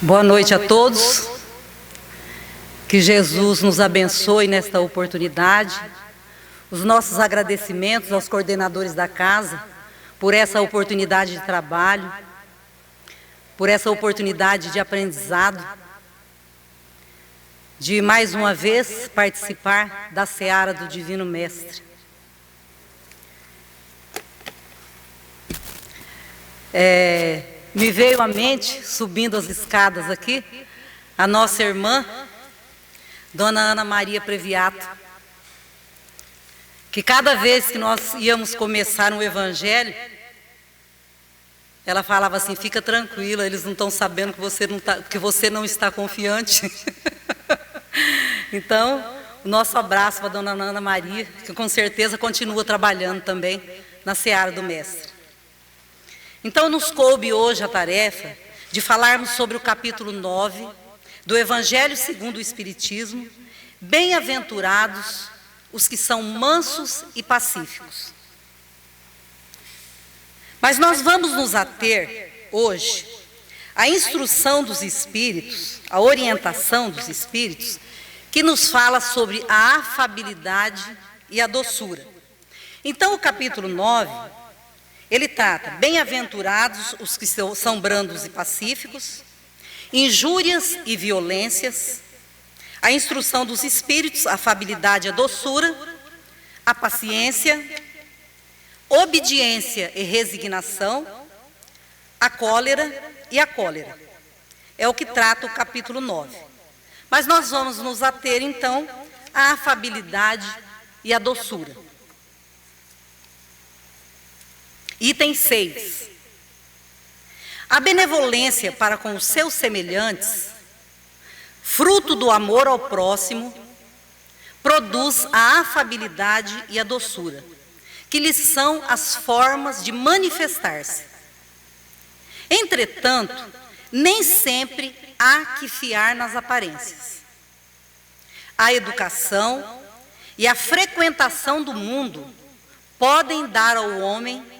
Boa noite a todos. Que Jesus nos abençoe nesta oportunidade. Os nossos agradecimentos aos coordenadores da casa por essa oportunidade de trabalho, por essa oportunidade de aprendizado, de mais uma vez participar da seara do Divino Mestre. Me veio à mente, subindo as escadas aqui, a nossa irmã, Dona Ana Maria Previato, que cada vez que nós íamos começar um evangelho, ela falava assim: fica tranquila, eles não estão sabendo que você não está confiante. Então, o nosso abraço para a Dona Ana Maria, que com certeza continua trabalhando também na seara do Mestre. Então, nos coube hoje a tarefa de falarmos sobre o capítulo 9 do Evangelho segundo o Espiritismo, bem-aventurados os que são mansos e pacíficos. Mas nós vamos nos ater hoje à instrução dos Espíritos, à orientação dos Espíritos, que nos fala sobre a afabilidade e a doçura. Então, o capítulo 9... ele trata: bem-aventurados os que são brandos e pacíficos, injúrias e violências, a instrução dos espíritos, a afabilidade e a doçura, a paciência, obediência e resignação, a cólera e a cólera. É o que trata o capítulo 9. Mas nós vamos nos ater, então, à afabilidade e à doçura. Item 6. A benevolência para com os seus semelhantes, fruto do amor ao próximo, produz a afabilidade e a doçura, que lhes são as formas de manifestar-se. Entretanto, nem sempre há que fiar nas aparências. A educação e a frequentação do mundo podem dar ao homem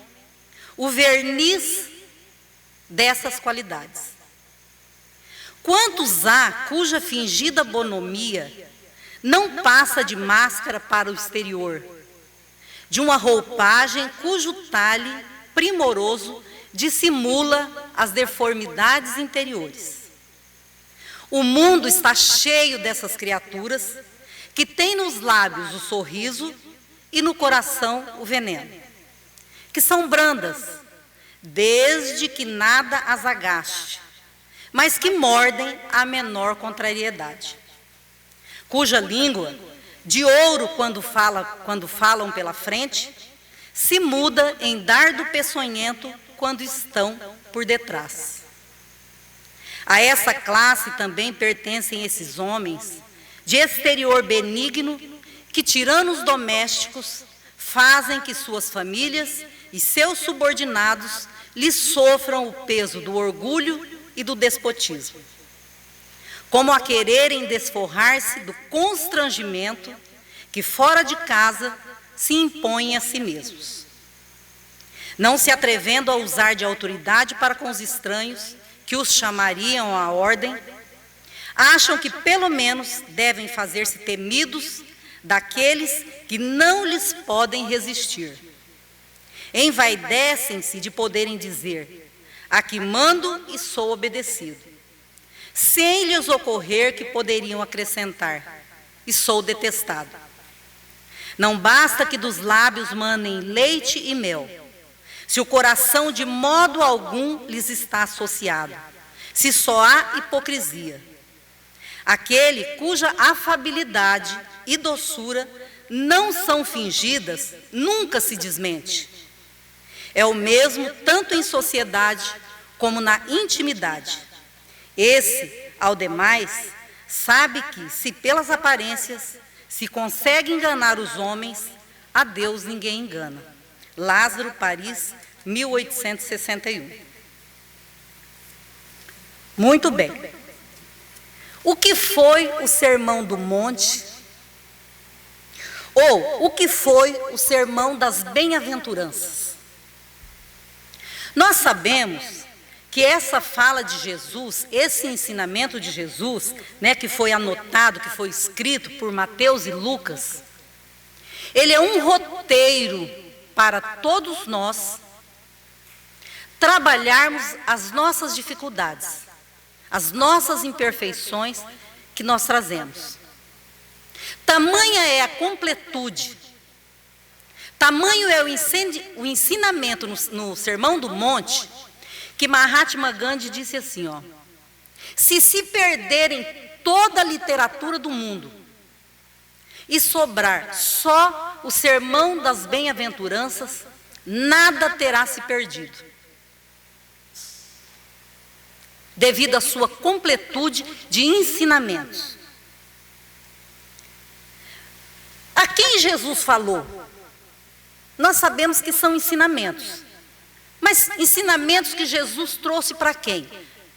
o verniz dessas qualidades. Quantos há cuja fingida bonomia não passa de máscara para o exterior, de uma roupagem cujo talhe primoroso dissimula as deformidades interiores. O mundo está cheio dessas criaturas que têm nos lábios o sorriso e no coração o veneno, que são brandas, desde que nada as agaste, mas que mordem a menor contrariedade, cuja língua, de ouro quando falam pela frente, se muda em dardo peçonhento quando estão por detrás. A essa classe também pertencem esses homens, de exterior benigno, que, tirando os domésticos, fazem que suas famílias e seus subordinados lhes sofram o peso do orgulho e do despotismo, como a quererem desforrar-se do constrangimento que fora de casa se impõem a si mesmos, não se atrevendo a usar de autoridade para com os estranhos que os chamariam à ordem, acham que pelo menos devem fazer-se temidos daqueles que não lhes podem resistir. Envaidecem-se de poderem dizer: aqui mando e sou obedecido, sem lhes ocorrer que poderiam acrescentar: e sou detestado. Não basta que dos lábios manem leite e mel, se o coração de modo algum lhes está associado, se só há hipocrisia. Aquele cuja afabilidade e doçura não são fingidas, nunca se desmente. É o mesmo tanto em sociedade como na intimidade. Esse, ao demais, sabe que, se pelas aparências se consegue enganar os homens, a Deus ninguém engana. Lázaro, Paris, 1861. Muito bem. O que foi o Sermão do Monte? Ou o que foi o Sermão das Bem-aventuranças? Nós sabemos que essa fala de Jesus, esse ensinamento de Jesus, né, que foi anotado, que foi escrito por Mateus e Lucas, ele é um roteiro para todos nós trabalharmos as nossas dificuldades, as nossas imperfeições que nós trazemos. Tamanha é a completude, tamanho é o ensinamento no Sermão do Monte, que Mahatma Gandhi disse assim, ó: se perderem toda a literatura do mundo e sobrar só o Sermão das Bem-aventuranças, nada terá se perdido, devido à sua completude de ensinamentos. A quem Jesus falou? Nós sabemos que são ensinamentos. Mas ensinamentos que Jesus trouxe para quem?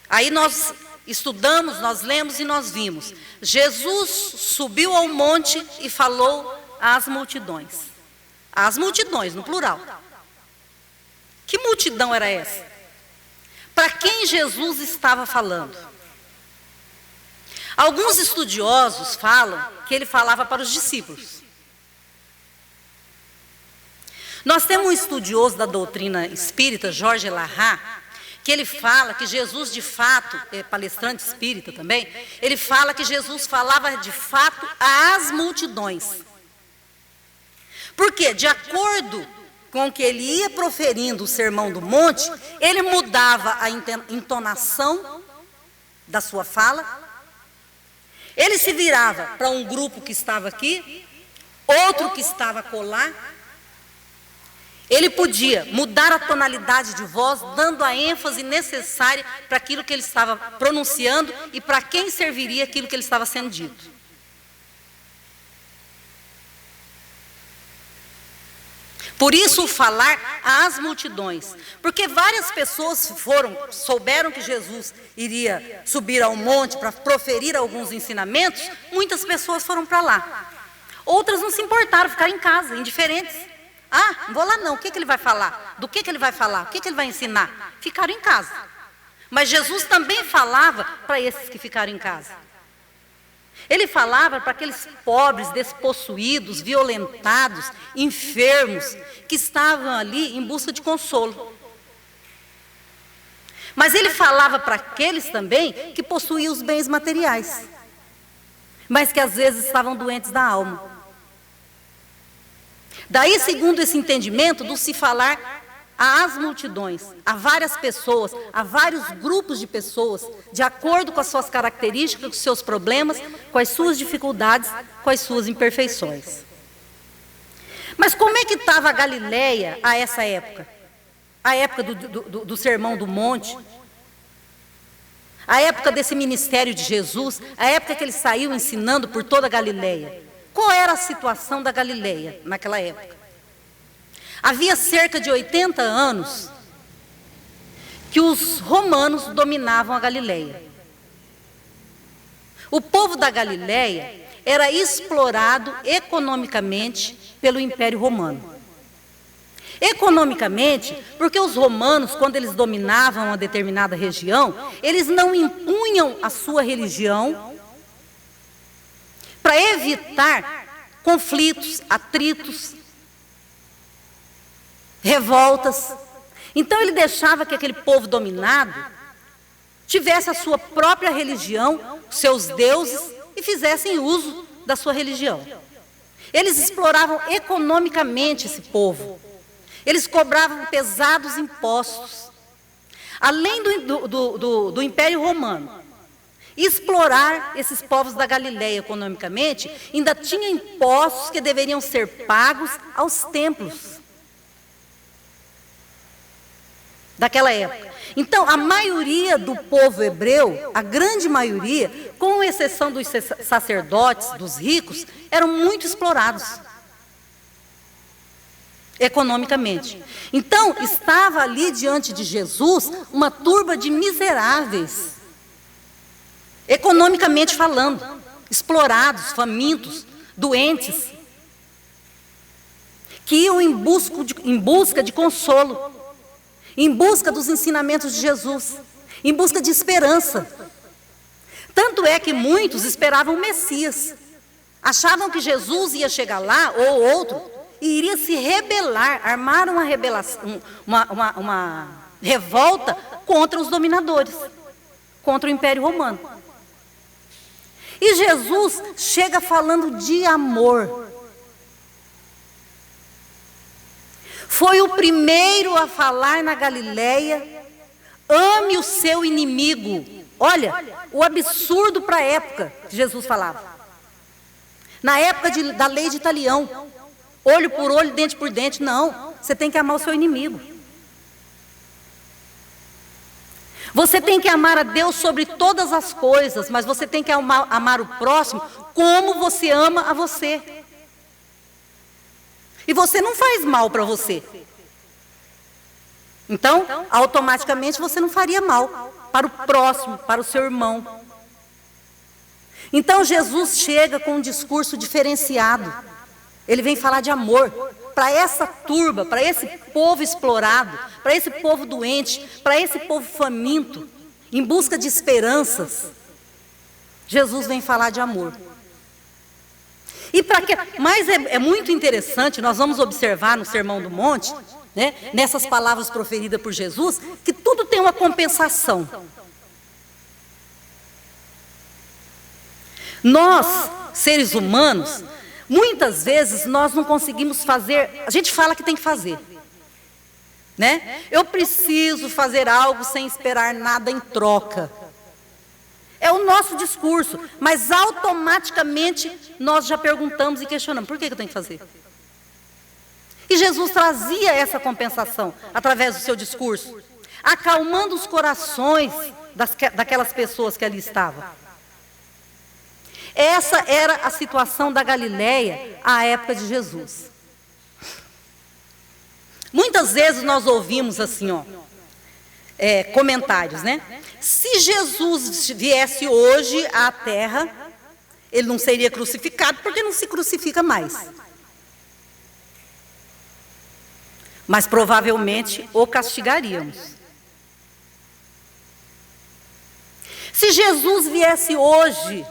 Aí nós estudamos, nós lemos e nós vimos. Jesus subiu ao monte e falou às multidões. Às multidões, no plural. Que multidão era essa? Para quem Jesus estava falando? Alguns estudiosos falam que ele falava para os discípulos. Nós temos um estudioso da doutrina espírita, Jorge Lahá, que ele fala que Jesus de fato, é palestrante espírita também, ele fala que Jesus falava de fato às multidões. Porque, de acordo com que ele ia proferindo o Sermão do Monte, ele mudava a entonação da sua fala, ele se virava para um grupo que estava aqui, outro que estava acolá. Ele podia mudar a tonalidade de voz, dando a ênfase necessária para aquilo que ele estava pronunciando e para quem serviria aquilo que ele estava sendo dito. Por isso o falar às multidões, porque várias pessoas souberam que Jesus iria subir ao monte para proferir alguns ensinamentos, muitas pessoas foram para lá. Outras não se importaram, ficaram em casa, indiferentes. Ah, não vou lá não, o que ele vai falar? Do que ele vai falar? O que ele vai ensinar? Ficaram em casa. Mas Jesus também falava para esses que ficaram em casa. Ele falava para aqueles pobres, despossuídos, violentados, enfermos, que estavam ali em busca de consolo. Mas ele falava para aqueles também que possuíam os bens materiais, mas que às vezes estavam doentes da alma. Daí, segundo esse entendimento, do se falar às multidões, a várias pessoas, a vários grupos de pessoas, de acordo com as suas características, com os seus problemas, com as suas dificuldades, com as suas imperfeições. Mas como é que estava a Galileia a essa época? A época do Sermão do Monte, a época desse ministério de Jesus, a época que ele saiu ensinando por toda a Galileia. Qual era a situação da Galileia naquela época? Havia cerca de 80 anos que os romanos dominavam a Galileia. O povo da Galileia era explorado economicamente pelo Império Romano. Economicamente, porque os romanos, quando eles dominavam uma determinada região, eles não impunham a sua religião para evitar conflitos, atritos, revoltas. Então ele deixava que aquele povo dominado tivesse a sua própria religião, seus deuses, e fizessem uso da sua religião. Eles exploravam economicamente esse povo. Eles cobravam pesados impostos. Além do Império Romano explorar esses povos da Galileia economicamente, ainda tinha impostos que deveriam ser pagos aos templos daquela época. Então, a maioria do povo hebreu, a grande maioria, com exceção dos sacerdotes, dos ricos, eram muito explorados economicamente. Então, estava ali diante de Jesus uma turba de miseráveis, economicamente falando, explorados, famintos, doentes, que iam em busca de consolo. em busca dos ensinamentos de Jesus, em busca de esperança. Tanto é que muitos esperavam o Messias, achavam que Jesus ia chegar lá, ou outro, e iria se rebelar, armar uma rebelação, uma revolta contra os dominadores, contra o Império Romano. E Jesus chega falando de amor. Foi o primeiro a falar na Galileia: ame o seu inimigo. Olha, o absurdo para a época que Jesus falava. Na época da lei de Italião, olho por olho, dente por dente. Não, você tem que amar o seu inimigo. Você tem que amar a Deus sobre todas as coisas, mas você tem que amar o próximo como você ama a você. E você não faz mal para você. Então, automaticamente você não faria mal para o próximo, para o seu irmão. Então Jesus chega com um discurso diferenciado. Ele vem falar de amor para essa turba, para esse povo explorado, para esse povo doente, para esse povo faminto, em busca de esperanças. Jesus vem falar de amor. E para que? Mas é muito interessante, nós vamos observar no Sermão do Monte, né, nessas palavras proferidas por Jesus, que tudo tem uma compensação. Nós, seres humanos, muitas vezes nós não conseguimos fazer, a gente fala que tem que fazer, né? Eu preciso fazer algo sem esperar nada em troca. É o nosso discurso, mas automaticamente nós já perguntamos e questionamos: por que eu tenho que fazer? E Jesus trazia essa compensação através do seu discurso, acalmando os corações daquelas pessoas que ali estavam. Essa era a situação da Galileia à época de Jesus. Muitas vezes nós ouvimos assim, comentários, né? Se Jesus viesse hoje à terra, ele não seria crucificado porque não se crucifica mais. Mas provavelmente o castigaríamos. Se Jesus viesse hoje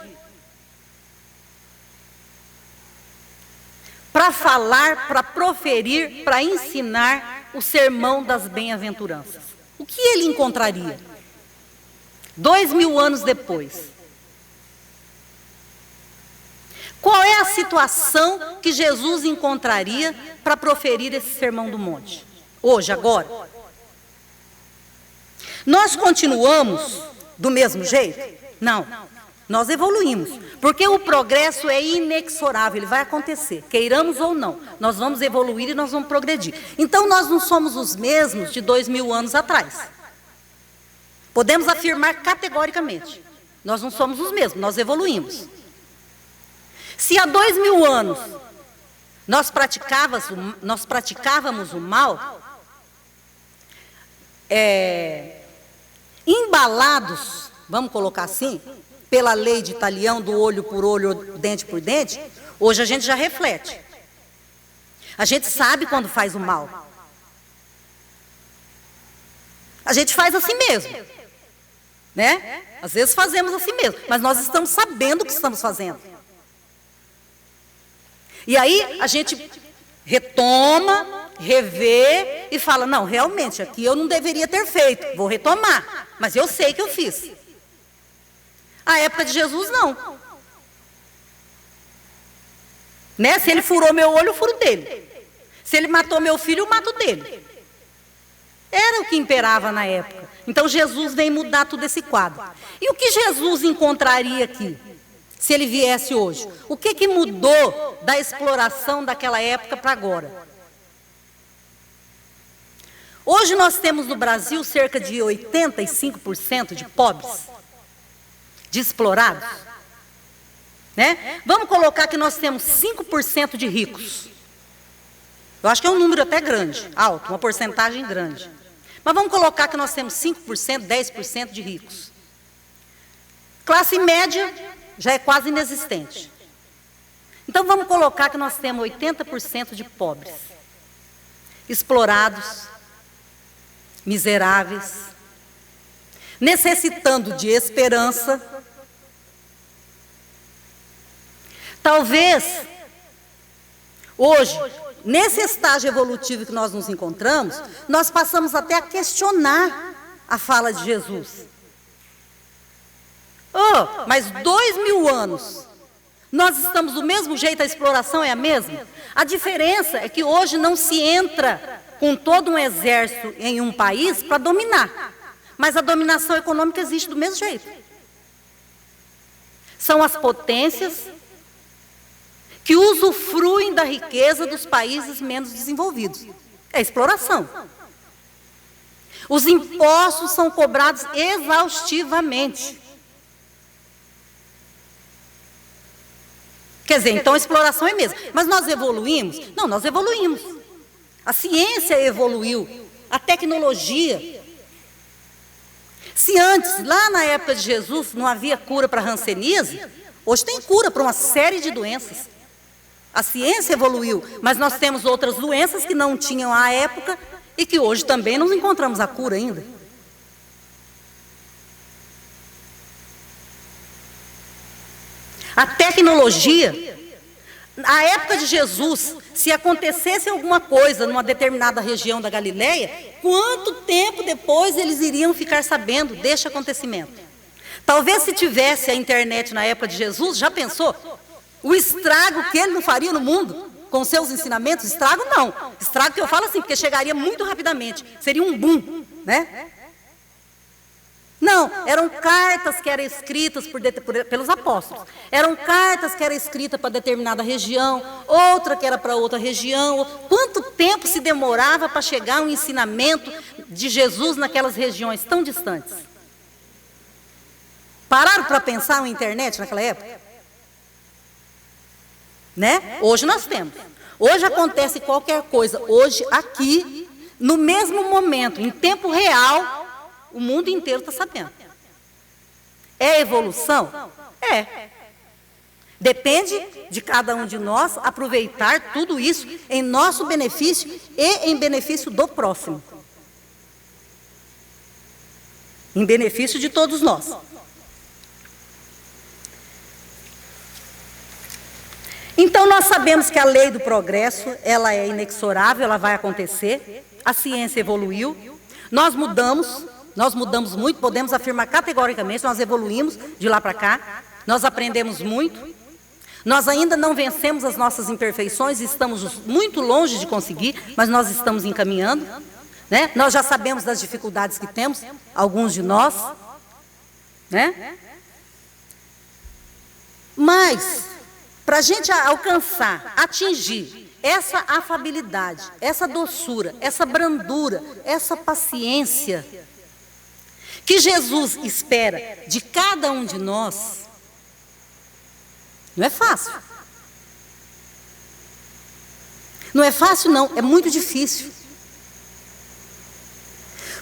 para falar, para proferir, para ensinar o sermão das bem-aventuranças, o que ele encontraria? 2000 anos depois. Qual é a situação que Jesus encontraria para proferir esse sermão do monte? Hoje, agora. Nós continuamos do mesmo jeito? Não. Nós evoluímos. Porque o progresso é inexorável, ele vai acontecer, queiramos ou não. Nós vamos evoluir e nós vamos progredir. Então, nós não somos os mesmos de 2000 anos atrás. Podemos afirmar categoricamente. Nós não somos os mesmos, nós evoluímos. Se há 2000 anos nós praticávamos o mal, embalados, vamos colocar assim, pela lei de Italião, do olho por olho, dente por dente, hoje a gente já reflete. A gente sabe quando faz o mal. A gente faz assim mesmo, né? Às vezes fazemos assim mesmo, mas nós estamos sabendo o que estamos fazendo. E aí a gente retoma, revê e fala: não, realmente, aqui eu não deveria ter feito, vou retomar, mas eu sei que eu fiz. A época de Jesus, não. Né? Se ele furou meu olho, eu furo dele. Se ele matou meu filho, eu mato dele. Era o que imperava na época. Então Jesus vem mudar todo esse quadro. E o que Jesus encontraria aqui, se ele viesse hoje? O que mudou da exploração daquela época para agora? Hoje nós temos no Brasil cerca de 85% de pobres, de explorados, né? Vamos colocar que nós temos 5% de ricos. Eu acho que é um número até grande, alto, uma porcentagem grande. Mas vamos colocar que nós temos 5%, 10% de ricos. Classe média já é quase inexistente. Então vamos colocar que nós temos 80% de pobres, explorados, miseráveis, necessitando de esperança. Talvez, hoje, nesse estágio evolutivo que nós nos encontramos, nós passamos até a questionar a fala de Jesus. Oh, mas 2000 anos, nós estamos do mesmo jeito, a exploração é a mesma? A diferença é que hoje não se entra com todo um exército em um país para dominar. Mas a dominação econômica existe do mesmo jeito. São as potências que usufruem da riqueza dos países menos desenvolvidos. É exploração. Os impostos são cobrados exaustivamente. Quer dizer, então a exploração é mesmo. Mas nós evoluímos? Não, nós evoluímos. A ciência evoluiu, a tecnologia. Se antes, lá na época de Jesus, não havia cura para a hanseníase, hoje tem cura para uma série de doenças. A ciência evoluiu, mas nós temos outras doenças que não tinham à época e que hoje também não encontramos a cura ainda. A tecnologia, na época de Jesus, se acontecesse alguma coisa numa determinada região da Galileia, quanto tempo depois eles iriam ficar sabendo deste acontecimento? Talvez se tivesse a internet na época de Jesus, já pensou? O estrago que ele não faria no mundo com seus ensinamentos? Estrago não. Estrago que eu falo assim, porque chegaria muito rapidamente. Seria um boom, né? Não, eram cartas que eram escritas pelos apóstolos. Eram cartas que eram escritas para determinada região, outra que era para outra região. Quanto tempo se demorava para chegar um ensinamento de Jesus naquelas regiões tão distantes? Pararam para pensar na internet naquela época? Né? Hoje nós temos. Hoje acontece qualquer coisa. Hoje, aqui, no mesmo momento, em tempo real, o mundo inteiro está sabendo. É evolução? É. Depende de cada um de nós aproveitar tudo isso em nosso benefício e em benefício do próximo. Em benefício de todos nós. Então, nós sabemos que a lei do progresso, ela é inexorável, ela vai acontecer. A ciência evoluiu. Nós mudamos muito, podemos afirmar categoricamente, nós evoluímos de lá para cá. Nós aprendemos muito. Nós ainda não vencemos as nossas imperfeições, estamos muito longe de conseguir, mas nós estamos encaminhando. Né? Nós já sabemos das dificuldades que temos, alguns de nós. Né? Mas, para a gente alcançar, atingir essa afabilidade, essa doçura, essa brandura, essa paciência que Jesus espera de cada um de nós, não é fácil. Não é fácil, não, é muito difícil.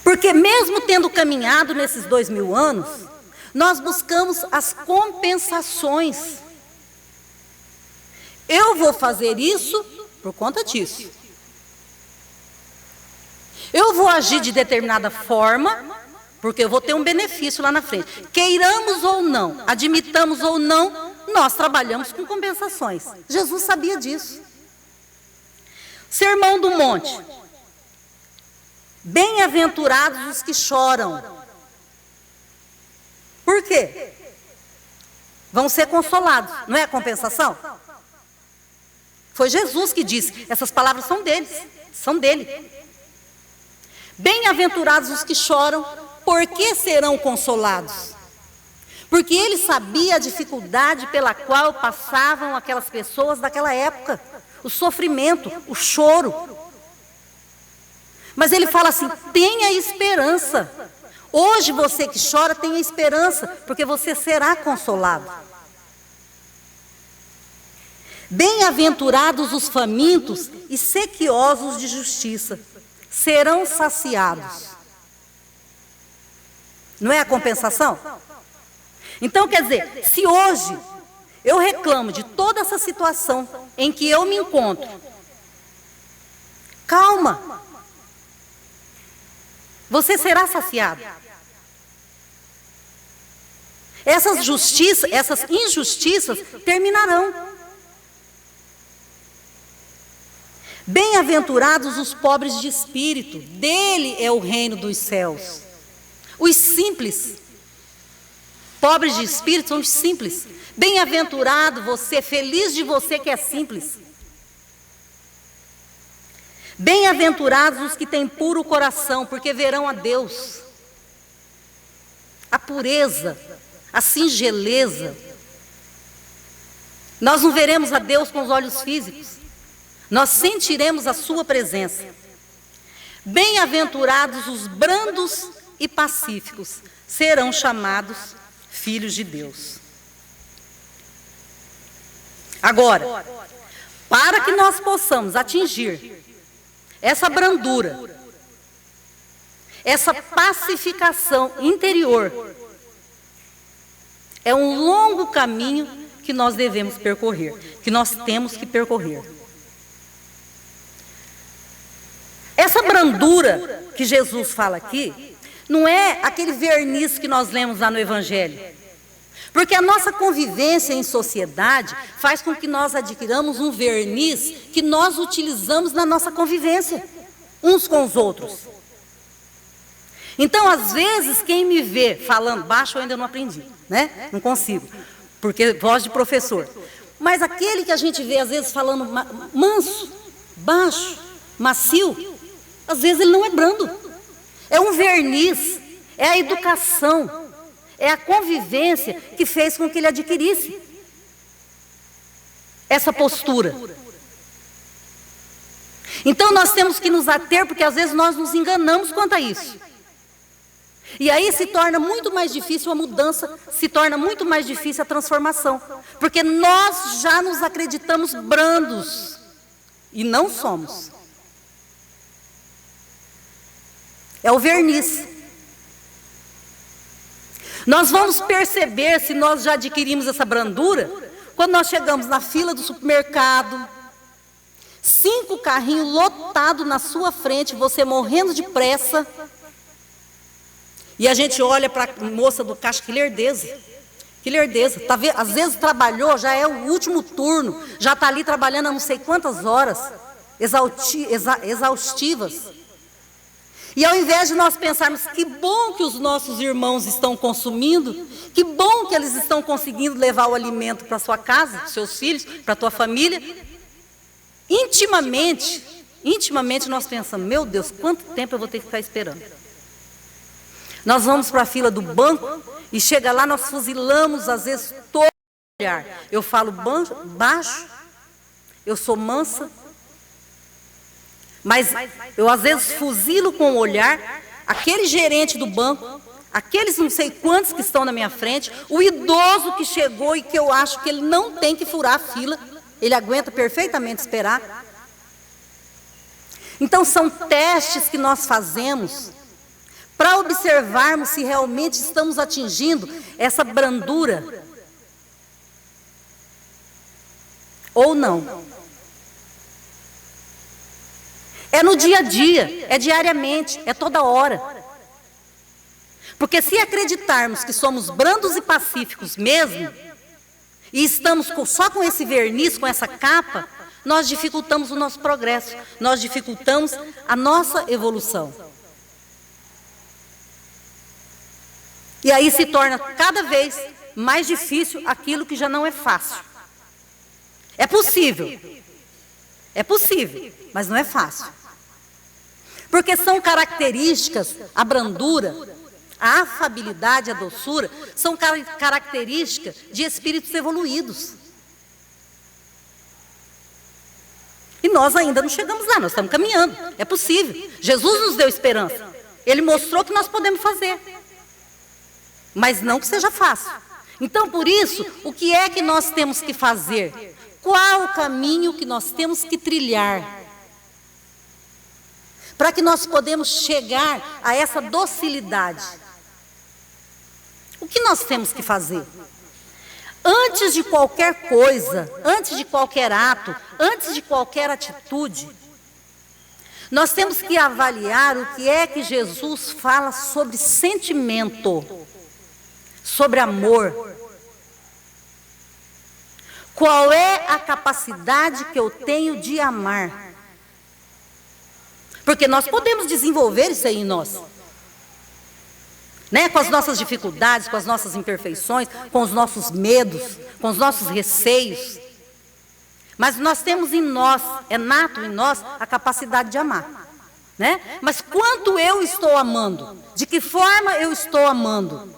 Porque mesmo tendo caminhado nesses 2000 anos, nós buscamos as compensações. Eu vou fazer isso por conta disso. Eu vou agir de determinada forma, porque eu vou ter um benefício lá na frente. Queiramos ou não, admitamos ou não, nós trabalhamos com compensações. Jesus sabia disso. Sermão do Monte. Bem-aventurados os que choram. Por quê? Vão ser consolados. Não é a compensação? Foi Jesus que disse. Essas palavras são deles, são dele. Bem-aventurados os que choram, porque serão consolados. Porque ele sabia a dificuldade pela qual passavam aquelas pessoas daquela época. O sofrimento, o choro. Mas ele fala assim, tenha esperança. Hoje você que chora, tenha esperança, porque você será consolado. Bem-aventurados os famintos e sequiosos de justiça, serão saciados. Não é a compensação? Então, quer dizer, se hoje eu reclamo de toda essa situação em que eu me encontro, calma. Você será saciado. Essas injustiças terminarão. Bem-aventurados os pobres de espírito, dele é o reino dos céus. Os simples, pobres de espírito são os simples. Bem-aventurado você, feliz de você que é simples. Bem-aventurados os que têm puro coração, porque verão a Deus. A pureza, a singeleza. Nós não veremos a Deus com os olhos físicos. Nós sentiremos a sua presença. Bem-aventurados os brandos e pacíficos, serão chamados filhos de Deus. Agora, para que nós possamos atingir essa brandura, essa pacificação interior, é um longo caminho que nós devemos percorrer, que nós temos que percorrer. Essa brandura que Jesus fala aqui, não é aquele verniz que nós lemos lá no Evangelho. Porque a nossa convivência em sociedade faz com que nós adquiramos um verniz que nós utilizamos na nossa convivência, uns com os outros. Então, às vezes, quem me vê falando baixo, eu ainda não aprendi, né? Não consigo, porque voz de professor. Mas aquele que a gente vê, às vezes, falando manso, baixo, macio, às vezes ele não é brando. É um verniz, é a educação, é a convivência que fez com que ele adquirisse essa postura. Então nós temos que nos ater, porque às vezes nós nos enganamos quanto a isso. E aí se torna muito mais difícil a mudança, se torna muito mais difícil a transformação. Porque nós já nos acreditamos brandos e não somos. É o verniz. Nós vamos perceber se nós já adquirimos essa brandura quando nós chegamos na fila do supermercado, 5 carrinhos lotados na sua frente, você morrendo de pressa, e a gente olha para a moça do caixa, que lerdeza, tá vendo? Às vezes trabalhou, já é o último turno, já está ali trabalhando há não sei quantas horas, exaustivas. E ao invés de nós pensarmos que bom que os nossos irmãos estão consumindo, que bom que eles estão conseguindo levar o alimento para sua casa, para seus filhos, para a tua família, intimamente nós pensamos, meu Deus, quanto tempo eu vou ter que ficar esperando? Nós vamos para a fila do banco e chega lá, nós fuzilamos às vezes todo o olhar. Eu falo baixo, eu sou mansa, mas eu às vezes fuzilo com o olhar aquele gerente do banco, aqueles não sei quantos que estão na minha frente, o idoso que chegou e que eu acho que ele não tem que furar a fila, ele aguenta perfeitamente esperar. Então são testes que nós fazemos para observarmos se realmente estamos atingindo essa brandura ou não. É no dia a dia, é diariamente, é toda hora. Porque se acreditarmos que somos brandos e pacíficos mesmo, e estamos só com esse verniz, com essa capa, nós dificultamos o nosso progresso, nós dificultamos a nossa evolução. E aí se torna cada vez mais difícil aquilo que já não é fácil. É possível, mas não é fácil. Porque são características, a brandura, a afabilidade, a doçura, são características de espíritos evoluídos. E nós ainda não chegamos lá, nós estamos caminhando, é possível. Jesus nos deu esperança, Ele mostrou que nós podemos fazer, mas não que seja fácil. Então, por isso, o que é que nós temos que fazer? Qual o caminho que nós temos que trilhar? Para que nós podemos chegar a essa docilidade. O que nós temos que fazer? Antes de qualquer coisa, antes de qualquer ato, antes de qualquer atitude, Nós temos que avaliar o que é que Jesus fala sobre sentimento, sobre amor. Qual é a capacidade que eu tenho de amar? Porque nós podemos desenvolver isso aí em nós. Né? Com as nossas dificuldades, com as nossas imperfeições, com os nossos medos, com os nossos receios. Mas nós temos em nós, é nato em nós, a capacidade de amar. Né? Mas quanto eu estou amando? De que forma eu estou amando?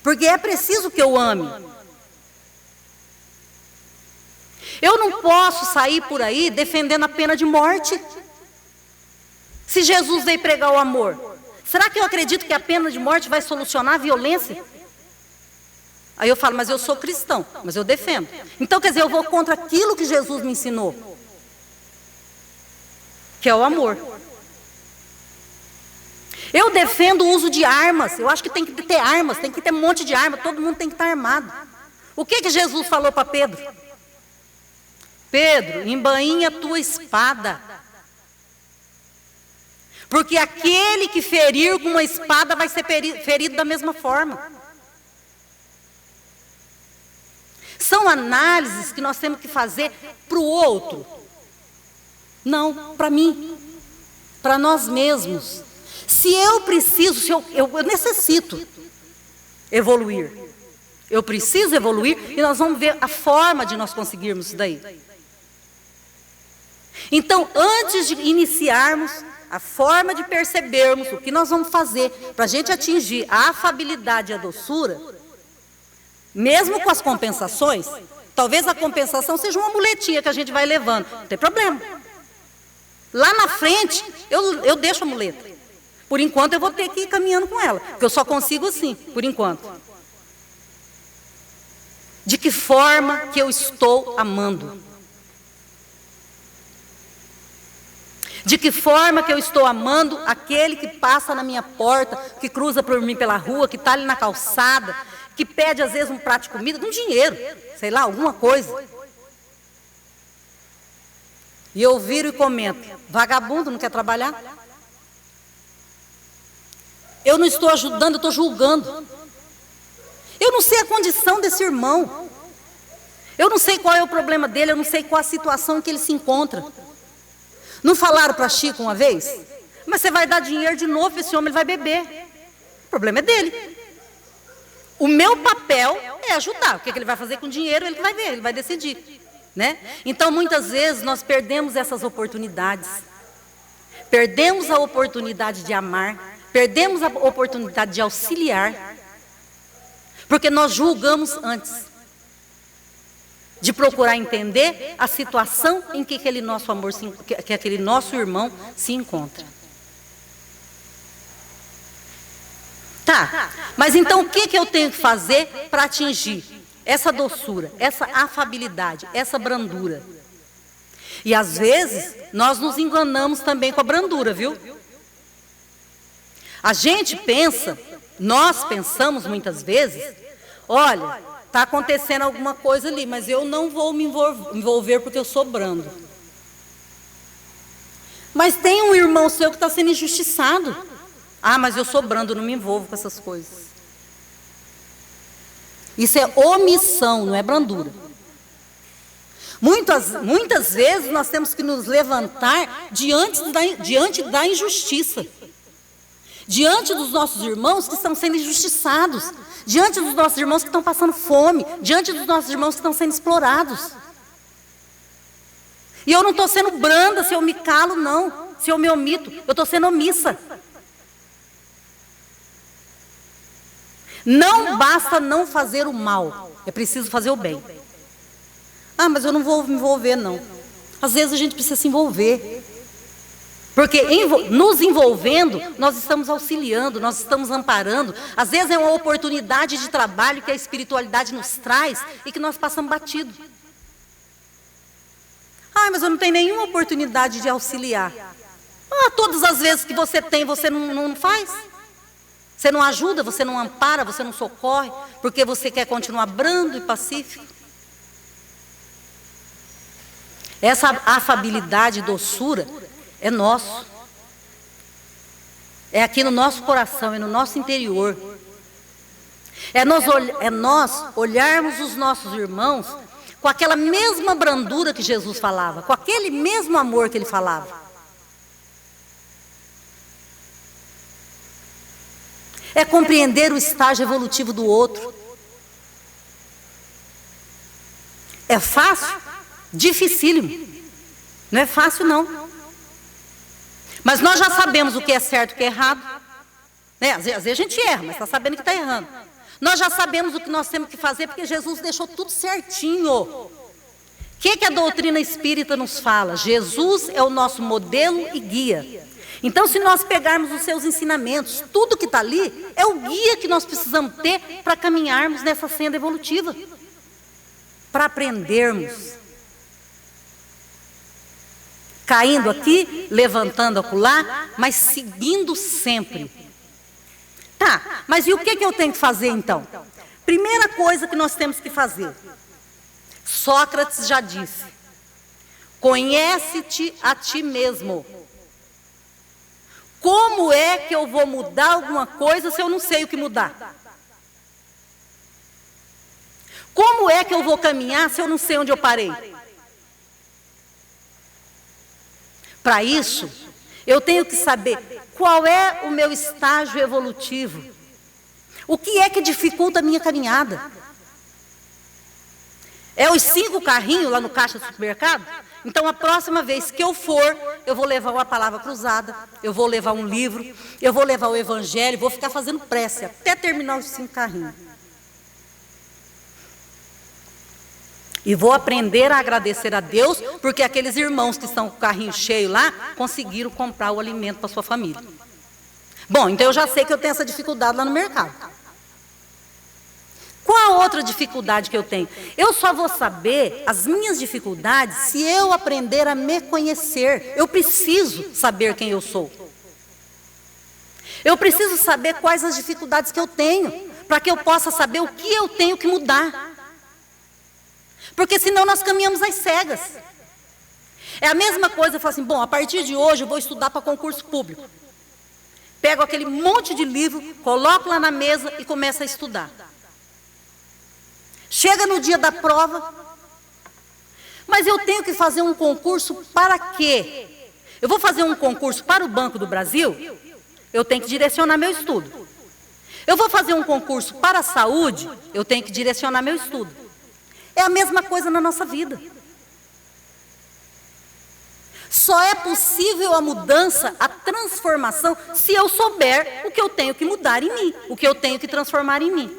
Porque é preciso que eu ame. Eu não posso sair por aí defendendo a pena de morte. Se Jesus veio pregar o amor, será que eu acredito que a pena de morte vai solucionar a violência? Aí eu falo, mas eu sou cristão, mas eu defendo. Então, quer dizer, eu vou contra aquilo que Jesus me ensinou, que é o amor. Eu defendo o uso de armas. Eu acho que tem que ter armas, tem que ter um monte de arma, todo mundo tem que estar armado. O que Jesus falou para Pedro? Pedro, embainha a tua espada. Porque aquele que ferir com uma espada vai ser ferido da mesma forma. São análises que nós temos que fazer para o outro. Não, para mim. Para nós mesmos. Se eu preciso, se eu necessito evoluir. Eu preciso evoluir e nós vamos ver a forma de nós conseguirmos isso daí. Então, antes de iniciarmos, a forma de percebermos o que nós vamos fazer para a gente atingir a afabilidade e a doçura, mesmo com as compensações, talvez a compensação seja uma muletinha que a gente vai levando, não tem problema. Lá na frente, eu deixo a muleta. Por enquanto eu vou ter que ir caminhando com ela, porque eu só consigo assim, por enquanto. De que forma que eu estou amando? De que forma que eu estou amando aquele que passa na minha porta, que cruza por mim pela rua, que está ali na calçada, que pede às vezes um prato de comida, um dinheiro, sei lá, alguma coisa. E eu viro e comento, vagabundo não quer trabalhar? Eu não estou ajudando, eu estou julgando. Eu não sei a condição desse irmão. Eu não sei qual é o problema dele, eu não sei qual a situação em que ele se encontra. Não falaram para Chico uma vez? Mas você vai dar dinheiro de novo, esse homem ele vai beber. O problema é dele. O meu papel é ajudar. O que ele vai fazer com o dinheiro, ele vai ver, ele vai decidir. Né? Então, muitas vezes, nós perdemos essas oportunidades. Perdemos a oportunidade de amar. Perdemos a oportunidade de auxiliar. Porque nós julgamos antes de procurar entender a situação em que aquele nosso amor, que aquele nosso irmão se encontra. Tá, mas então o que eu tenho que fazer para atingir essa doçura, essa afabilidade, essa brandura? E às vezes nós nos enganamos também com a brandura, viu? A gente pensa, nós pensamos muitas vezes, olha, está acontecendo alguma coisa ali, mas eu não vou me envolver porque eu sou brando. Mas tem um irmão seu que está sendo injustiçado. Ah, mas eu sou brando, não me envolvo com essas coisas. Isso é omissão, não é brandura. Muitas vezes nós temos que nos levantar diante da injustiça. Diante dos nossos irmãos que estão sendo injustiçados. Diante dos nossos irmãos que estão passando fome. Diante dos nossos irmãos que estão sendo explorados. E eu não estou sendo branda se eu me calo, não. Se eu me omito. Eu estou sendo omissa. Não basta não fazer o mal. É preciso fazer o bem. Ah, mas eu não vou me envolver, não. Às vezes a gente precisa se envolver. Porque nos envolvendo, nós estamos auxiliando, nós estamos amparando. Às vezes é uma oportunidade de trabalho que a espiritualidade nos traz e que nós passamos batido. Ah, mas eu não tenho nenhuma oportunidade de auxiliar. Ah, todas as vezes que você tem, você não faz. Você não ajuda, você não ampara, você não socorre, porque você quer continuar brando e pacífico. Essa afabilidade e doçura é nosso. É aqui no nosso coração, é no nosso interior. É nós olharmos os nossos irmãos com aquela mesma brandura que Jesus falava, com aquele mesmo amor que ele falava. É compreender o estágio evolutivo do outro. É fácil? Dificílimo. Não é fácil, não. Mas nós já sabemos o que é certo e o que é errado. Né? Às vezes a gente erra, mas está sabendo que está errando. Nós já sabemos o que nós temos que fazer, porque Jesus deixou tudo certinho. O que a doutrina espírita nos fala? Jesus é o nosso modelo e guia. Então, se nós pegarmos os seus ensinamentos, tudo que está ali é o guia que nós precisamos ter para caminharmos nessa senda evolutiva. Para aprendermos. Caindo aqui, levantando acolá, mas seguindo sempre. Tá, mas e o que eu tenho que fazer então? Primeira coisa que nós temos que fazer. Sócrates já disse: conhece-te a ti mesmo. Como é que eu vou mudar alguma coisa se eu não sei o que mudar? Como é que eu vou caminhar se eu não sei onde eu parei? Para isso, eu tenho que saber qual é o meu estágio evolutivo. O que é que dificulta a minha caminhada? É os 5 carrinhos lá no caixa do supermercado? Então, a próxima vez que eu for, eu vou levar uma palavra cruzada, eu vou levar um livro, eu vou levar o evangelho, vou ficar fazendo prece até terminar os 5 carrinhos. E vou aprender a agradecer a Deus, porque aqueles irmãos que estão com o carrinho cheio lá, conseguiram comprar o alimento para a sua família. Bom, então eu já sei que eu tenho essa dificuldade lá no mercado. Qual a outra dificuldade que eu tenho? Eu só vou saber as minhas dificuldades se eu aprender a me conhecer. Eu preciso saber quem eu sou. Eu preciso saber quais as dificuldades que eu tenho, para que eu possa saber o que eu tenho que mudar. Porque senão nós caminhamos às cegas. É a mesma coisa, eu falo assim, bom, a partir de hoje eu vou estudar para concurso público. Pego aquele monte de livro, coloco lá na mesa e começo a estudar. Chega no dia da prova, mas eu tenho que fazer um concurso para quê? Eu vou fazer um concurso para o Banco do Brasil? Eu tenho que direcionar meu estudo. Eu vou fazer um concurso para a saúde? Eu tenho que direcionar meu estudo. É a mesma coisa na nossa vida. Só é possível a mudança, a transformação, se eu souber o que eu tenho que mudar em mim, o que eu tenho que transformar em mim.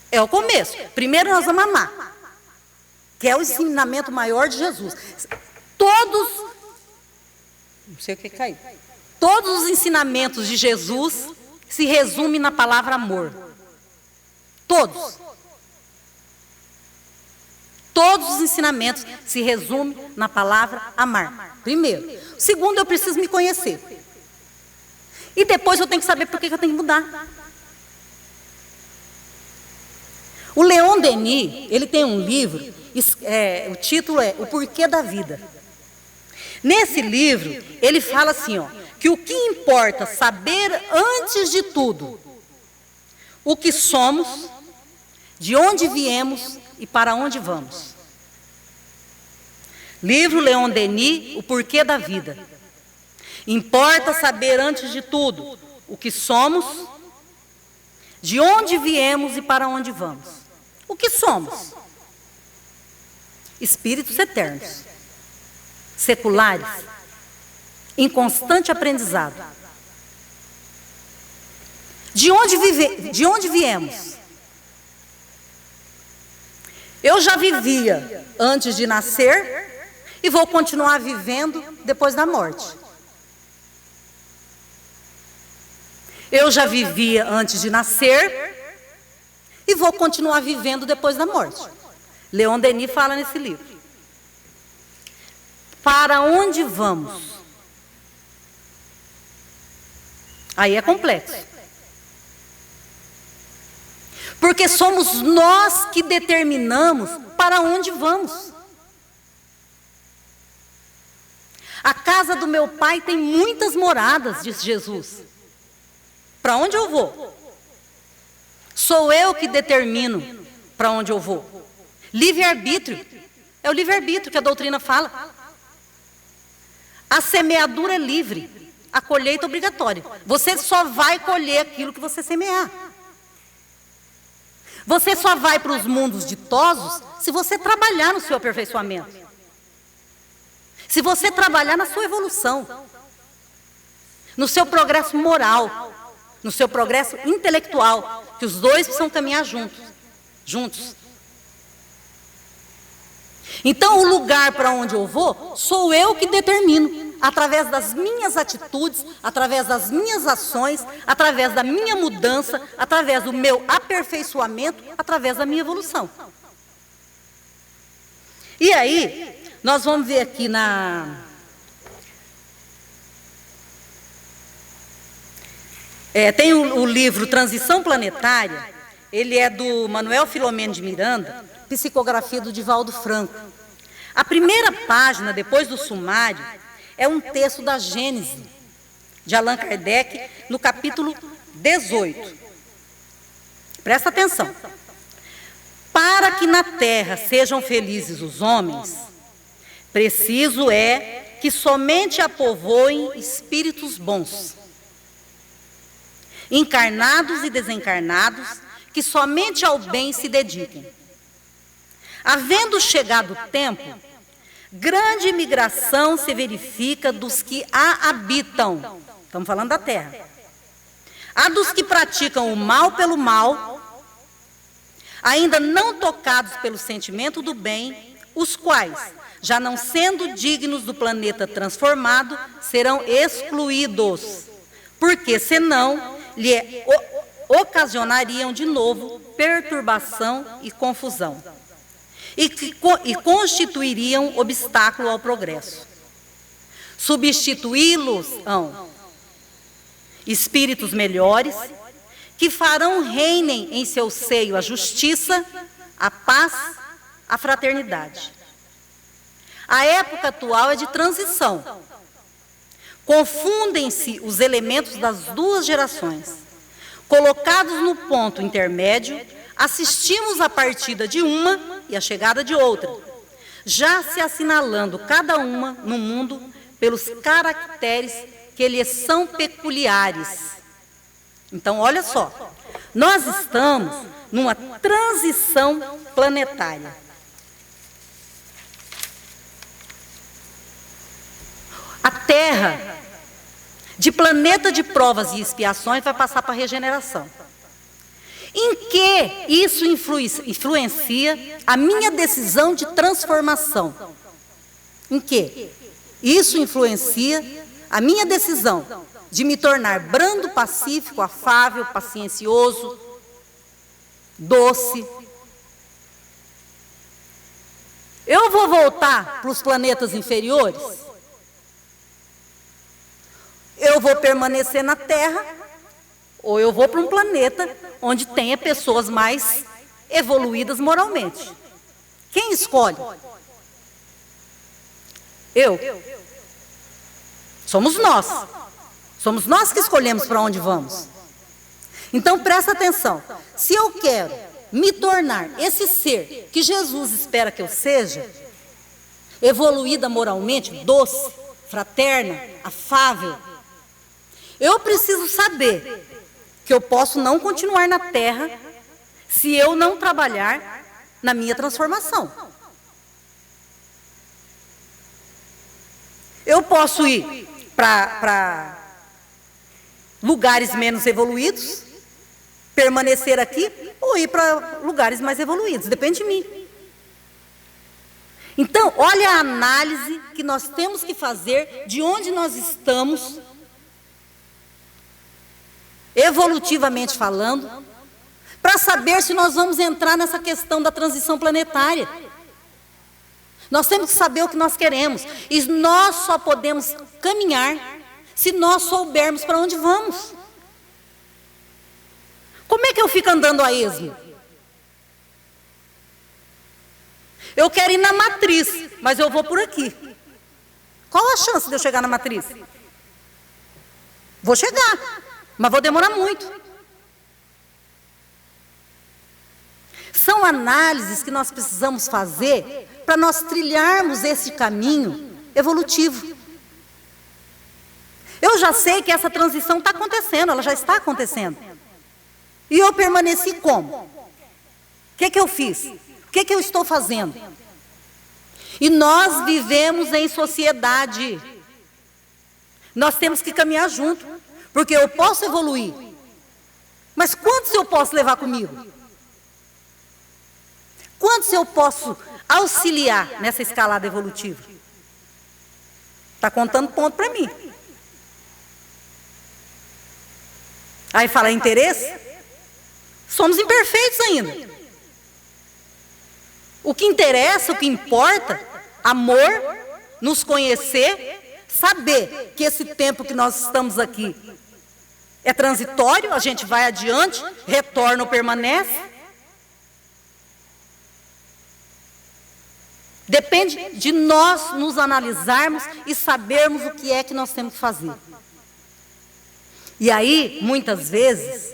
É o começo. Primeiro nós vamos amar, que é o ensinamento maior de Jesus. Não sei o que caiu. Todos os ensinamentos de Jesus se resumem na palavra amor. Todos. Todos os ensinamentos se resumem na palavra amar. Primeiro. Segundo, eu preciso me conhecer. E depois eu tenho que saber por que eu tenho que mudar. O Leon Denis, ele tem um livro, o título é O Porquê da Vida. Nesse livro, ele fala assim, que o que importa saber antes de tudo, o que somos, de onde viemos e para onde vamos. Livro Leon Denis, O Porquê da Vida. Importa saber antes de tudo o que somos, de onde viemos e para onde vamos. O que somos? Espíritos eternos, seculares, em constante aprendizado. De onde viemos? Eu já vivia antes de nascer e vou continuar vivendo depois da morte. Eu já vivia antes de nascer e vou continuar vivendo depois da morte. Leon Denis fala nesse livro. Para onde vamos? Aí é complexo. Porque somos nós que determinamos para onde vamos. casa do meu pai tem muitas moradas, disse Jesus. Para onde eu vou? Sou eu que determino para onde eu vou. Livre-arbítrio. É o livre-arbítrio que a doutrina fala. A semeadura é livre, a colheita é obrigatória. Você só vai colher aquilo que você semear. Você só vai para os mundos ditosos se você trabalhar no seu aperfeiçoamento. Se você trabalhar na sua evolução, no seu progresso moral, no seu progresso intelectual, que os dois precisam caminhar juntos. Então, o lugar para onde eu vou, sou eu que determino, através das minhas atitudes, através das minhas ações, através da minha mudança, através do meu aperfeiçoamento, através da minha evolução. E aí, nós vamos ver aqui tem o livro Transição Planetária, ele é do Manuel Filomeno de Miranda, psicografia do Divaldo Franco. A primeira página, depois do sumário, é um texto da Gênese, de Allan Kardec, no capítulo 18. Presta atenção. Para que na terra sejam felizes os homens, preciso é que somente a povoem espíritos bons, encarnados e desencarnados, que somente ao bem se dediquem. Havendo chegado o tempo, grande migração se verifica dos que a habitam. Estamos falando da terra. Há dos que praticam o mal pelo mal, ainda não tocados pelo sentimento do bem, os quais, já não sendo dignos do planeta transformado, serão excluídos, porque senão lhe ocasionariam de novo perturbação e confusão, e constituiriam obstáculo ao progresso. Substituí-los espíritos melhores, que farão reinem em seu seio a justiça, a paz, a fraternidade. A época atual é de transição. Confundem-se os elementos das duas gerações. Colocados no ponto intermédio, assistimos a partida de uma e a chegada de outra, já se assinalando cada uma no mundo pelos caracteres que lhes são peculiares. Então, olha só, nós estamos numa transição planetária. A Terra, de planeta de provas e expiações, vai passar para a regeneração. Em que isso influencia a minha decisão de transformação? Em que isso influencia a minha decisão de me tornar brando, pacífico, afável, paciencioso, doce? Eu vou voltar para os planetas inferiores? Eu vou permanecer na Terra, ou eu vou para um planeta onde tenha pessoas mais evoluídas moralmente? Quem escolhe? Eu. Somos nós. Somos nós que escolhemos para onde vamos. Então presta atenção. Se eu quero me tornar esse ser que Jesus espera que eu seja, evoluída moralmente, doce, fraterna, afável, eu preciso saber que eu posso não continuar na Terra se eu não trabalhar na minha transformação. Eu posso ir para lugares menos evoluídos, permanecer aqui, ou ir para lugares mais evoluídos, depende de mim. Então, olha a análise que nós temos que fazer de onde nós estamos, evolutivamente falando, para saber se nós vamos entrar nessa questão da transição planetária. Nós temos que saber o que nós queremos. E nós só podemos caminhar se nós soubermos para onde vamos. Como é que eu fico andando a esmo? Eu quero ir na matriz, mas eu vou por aqui. Qual a chance de eu chegar na matriz? Vou chegar, mas vou demorar muito. São análises que nós precisamos fazer para nós trilharmos esse caminho evolutivo. Eu já sei que essa transição está acontecendo, ela já está acontecendo. E eu permaneci como? O que eu fiz? O que eu estou fazendo? E nós vivemos em sociedade. Nós temos que caminhar junto, porque eu posso evoluir. Mas quantos eu posso levar comigo? Quantos eu posso auxiliar nessa escalada evolutiva? Está contando ponto para mim. Aí fala interesse? Somos imperfeitos ainda. O que interessa, o que importa, amor, nos conhecer, saber que esse tempo que nós estamos aqui é transitório, a gente vai adiante, retorna ou permanece. Depende de nós nos analisarmos e sabermos o que é que nós temos que fazer. E aí, muitas vezes,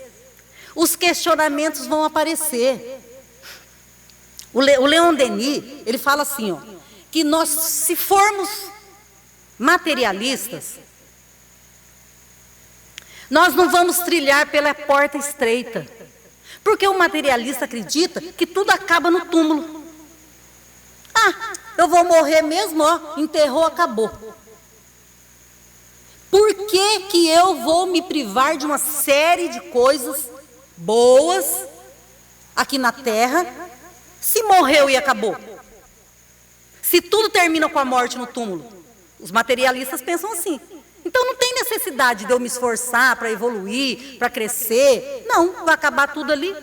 os questionamentos vão aparecer. O Leon Denis, ele fala assim, ó, que nós, se formos materialistas, nós não vamos trilhar pela porta estreita. Porque o materialista acredita que tudo acaba no túmulo. Ah, eu vou morrer mesmo, ó, enterrou, acabou. Por que eu vou me privar de uma série de coisas boas aqui na Terra, se morreu e acabou? Se tudo termina com a morte no túmulo? Os materialistas pensam assim. Então não tem necessidade de eu me esforçar para evoluir, para crescer. Não, vai acabar tudo ali.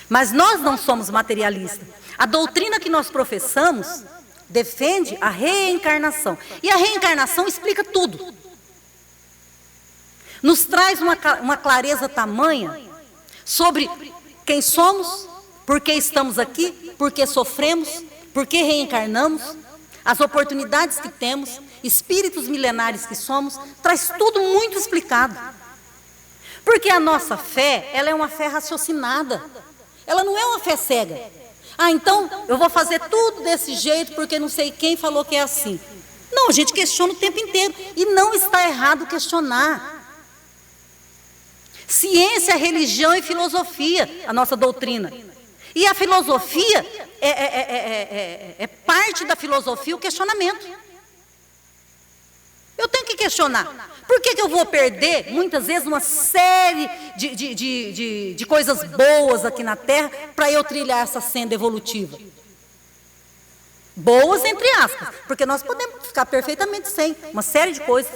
Mas nós não somos materialistas. A doutrina que nós professamos defende a reencarnação. E a reencarnação explica tudo. Nos traz uma clareza tamanha sobre quem somos, por que estamos aqui, por que sofremos, por que reencarnamos, as oportunidades que temos, espíritos milenares que somos, traz tudo muito explicado. Porque a nossa fé, ela é uma fé raciocinada. Ela não é uma fé cega. Ah, então eu vou fazer tudo desse jeito porque não sei quem falou que é assim. Não, a gente questiona o tempo inteiro. E não está errado questionar. Ciência, religião e filosofia, a nossa doutrina. E a filosofia, é parte da filosofia o questionamento. Eu tenho que questionar. Por que eu vou perder, muitas vezes, uma série de coisas boas aqui na Terra para eu trilhar essa senda evolutiva? Boas, entre aspas, porque nós podemos ficar perfeitamente sem uma série de coisas.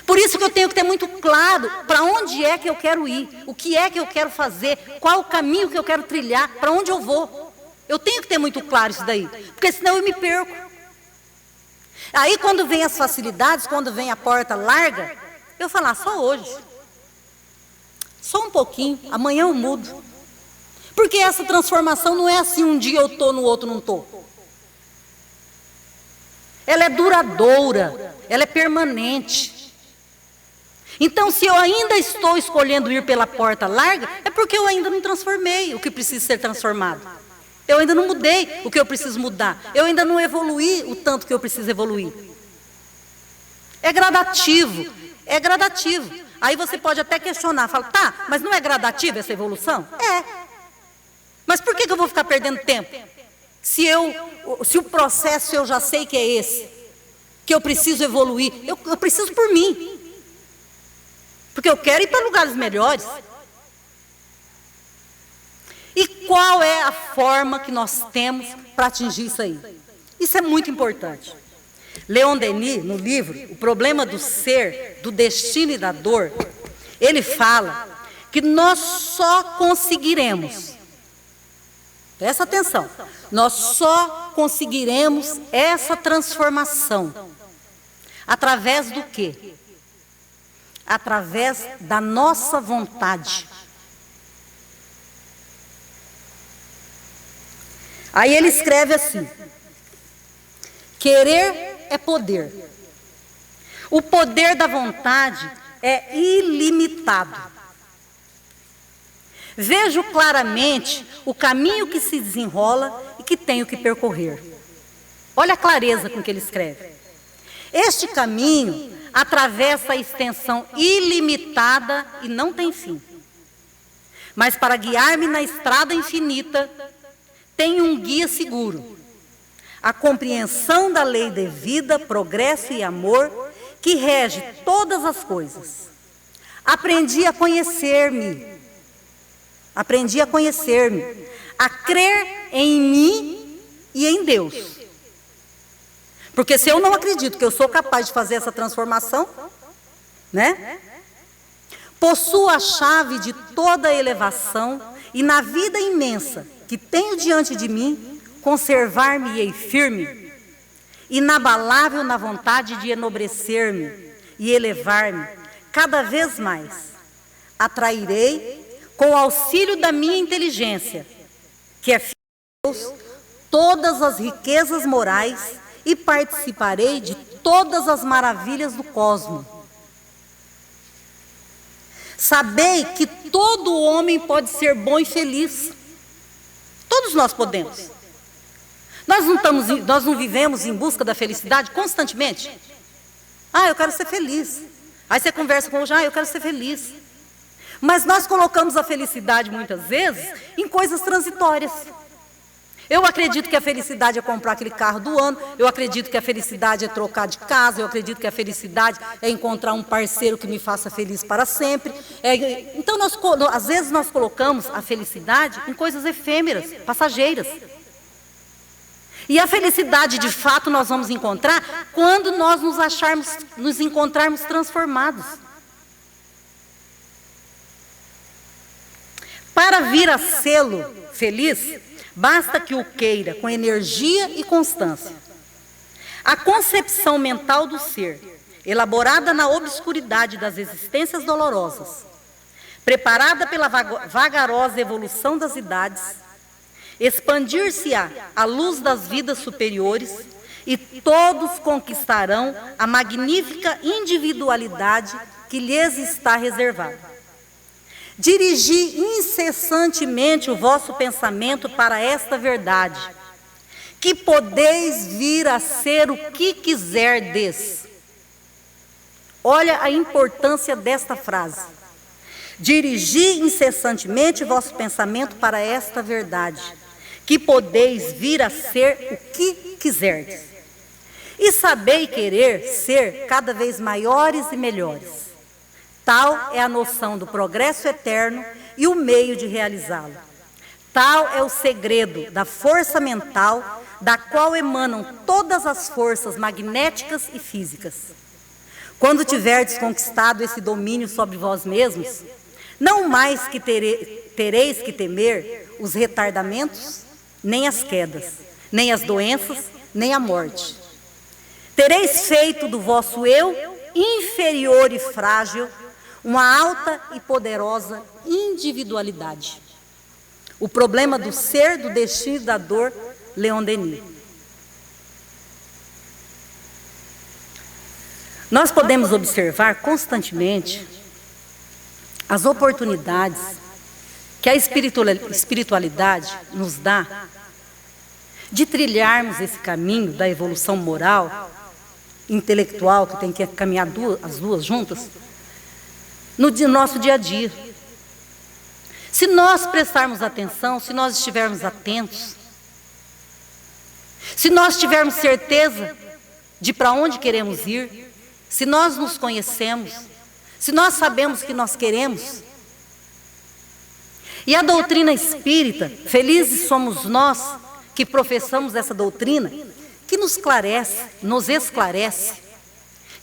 Por isso que eu tenho que ter muito claro para onde é que eu quero ir, o que é que eu quero fazer, qual o caminho que eu quero trilhar, para onde eu vou. Eu tenho que ter muito claro isso daí, porque senão eu me perco. Aí quando vem as facilidades, quando vem a porta larga, eu falo, só hoje. Só um pouquinho, amanhã eu mudo. Porque essa transformação não é assim, um dia eu estou, no outro não estou. Ela é duradoura, ela é permanente. Então, se eu ainda estou escolhendo ir pela porta larga, é porque eu ainda não transformei o que precisa ser transformado. Eu ainda não mudei o que eu preciso mudar. Eu ainda não evoluí o tanto que eu preciso evoluir. É gradativo, é gradativo. Aí você pode até questionar, fala, tá, mas não é gradativa essa evolução? É. Mas por que eu vou ficar perdendo tempo? Se o processo eu já sei que é esse, que eu preciso evoluir, eu preciso por mim. Porque eu quero ir para lugares melhores. E qual é a forma que nós temos para atingir isso aí? Isso é muito importante. Leon Denis, no livro O Problema do Ser, do Destino e da Dor, ele fala que nós só conseguiremos, presta atenção, nós só conseguiremos essa transformação através do quê? Através da nossa vontade. Aí ele escreve assim: querer é poder. O poder da vontade é ilimitado. Vejo claramente o caminho que se desenrola e que tenho que percorrer. Olha a clareza com que ele escreve. Este caminho atravessa a extensão ilimitada e não tem fim. Mas para guiar-me na estrada infinita, tenho um guia seguro. A compreensão da lei de vida, progresso e amor que rege todas as coisas. Aprendi a conhecer-me, a crer em mim e em Deus. Porque se eu não acredito que eu sou capaz de fazer essa transformação, né? Possuo a chave de toda a elevação e na vida imensa que tenho diante de mim, conservar-me-ei firme, inabalável na vontade de enobrecer-me e elevar-me cada vez mais. Atrairei, com o auxílio da minha inteligência, que é filho de Deus, todas as riquezas morais e participarei de todas as maravilhas do cosmos. Sabei que todo homem pode ser bom e feliz. Todos nós podemos. Nós não vivemos em busca da felicidade constantemente? Ah, eu quero ser feliz. Aí você conversa com o outro, eu quero ser feliz. Mas nós colocamos a felicidade muitas vezes em coisas transitórias. Eu acredito que a felicidade é comprar aquele carro do ano, eu acredito que a felicidade é trocar de casa, eu acredito que a felicidade é encontrar um parceiro que me faça feliz para sempre. Então, às vezes nós colocamos a felicidade em coisas efêmeras, passageiras. E a felicidade, de fato, nós vamos encontrar quando nós nos encontrarmos transformados. Para vir a sê-lo feliz, basta que o queira com energia e constância. A concepção mental do ser, elaborada na obscuridade das existências dolorosas, preparada pela vagarosa evolução das idades, expandir-se-á à luz das vidas superiores e todos conquistarão a magnífica individualidade que lhes está reservada. Dirigi incessantemente o vosso pensamento para esta verdade, que podeis vir a ser o que quiserdes. Olha a importância desta frase. Dirigi incessantemente o vosso pensamento para esta verdade, que podeis vir a ser o que quiserdes. E sabei querer ser cada vez maiores e melhores. Tal é a noção do progresso eterno e o meio de realizá-lo. Tal é o segredo da força mental, da qual emanam todas as forças magnéticas e físicas. Quando tiverdes conquistado esse domínio sobre vós mesmos, não mais que tereis que temer os retardamentos, nem as quedas, nem as doenças, nem a morte. Tereis feito do vosso eu, inferior e frágil, uma alta e poderosa individualidade. O problema do ser, do destino e da dor, Leon Denis. Nós podemos observar constantemente as oportunidades que a espiritualidade nos dá de trilharmos esse caminho da evolução moral, intelectual, que tem que caminhar as duas juntas, no nosso dia a dia. Se nós prestarmos atenção, se nós estivermos atentos, se nós tivermos certeza de para onde queremos ir, se nós nos conhecemos, se nós sabemos o que nós queremos, e a doutrina espírita, felizes somos nós que professamos essa doutrina, que nos esclarece,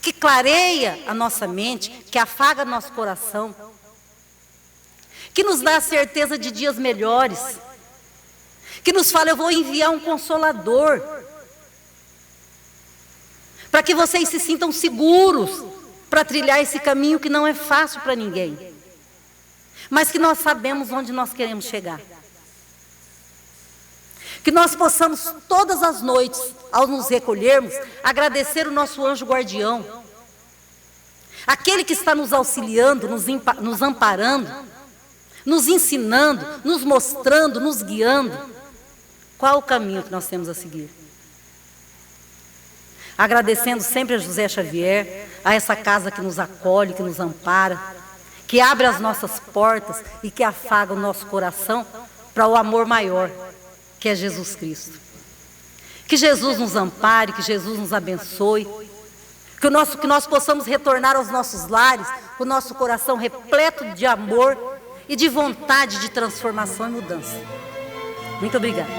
que clareia a nossa mente, que afaga nosso coração, que nos dá a certeza de dias melhores, que nos fala, eu vou enviar um consolador, para que vocês se sintam seguros, para trilhar esse caminho que não é fácil para ninguém, mas que nós sabemos onde nós queremos chegar. Que nós possamos todas as noites, ao nos recolhermos, agradecer o nosso anjo guardião, aquele que está nos auxiliando, nos amparando, nos ensinando, nos mostrando, nos guiando. Qual o caminho que nós temos a seguir? Agradecendo sempre a José Xavier, a essa casa que nos acolhe, que nos ampara, que abre as nossas portas e que afaga o nosso coração para o amor maior, que é Jesus Cristo. Que Jesus nos ampare, que Jesus nos abençoe, que nós possamos retornar aos nossos lares com o nosso coração repleto de amor e de vontade de transformação e mudança. Muito obrigada.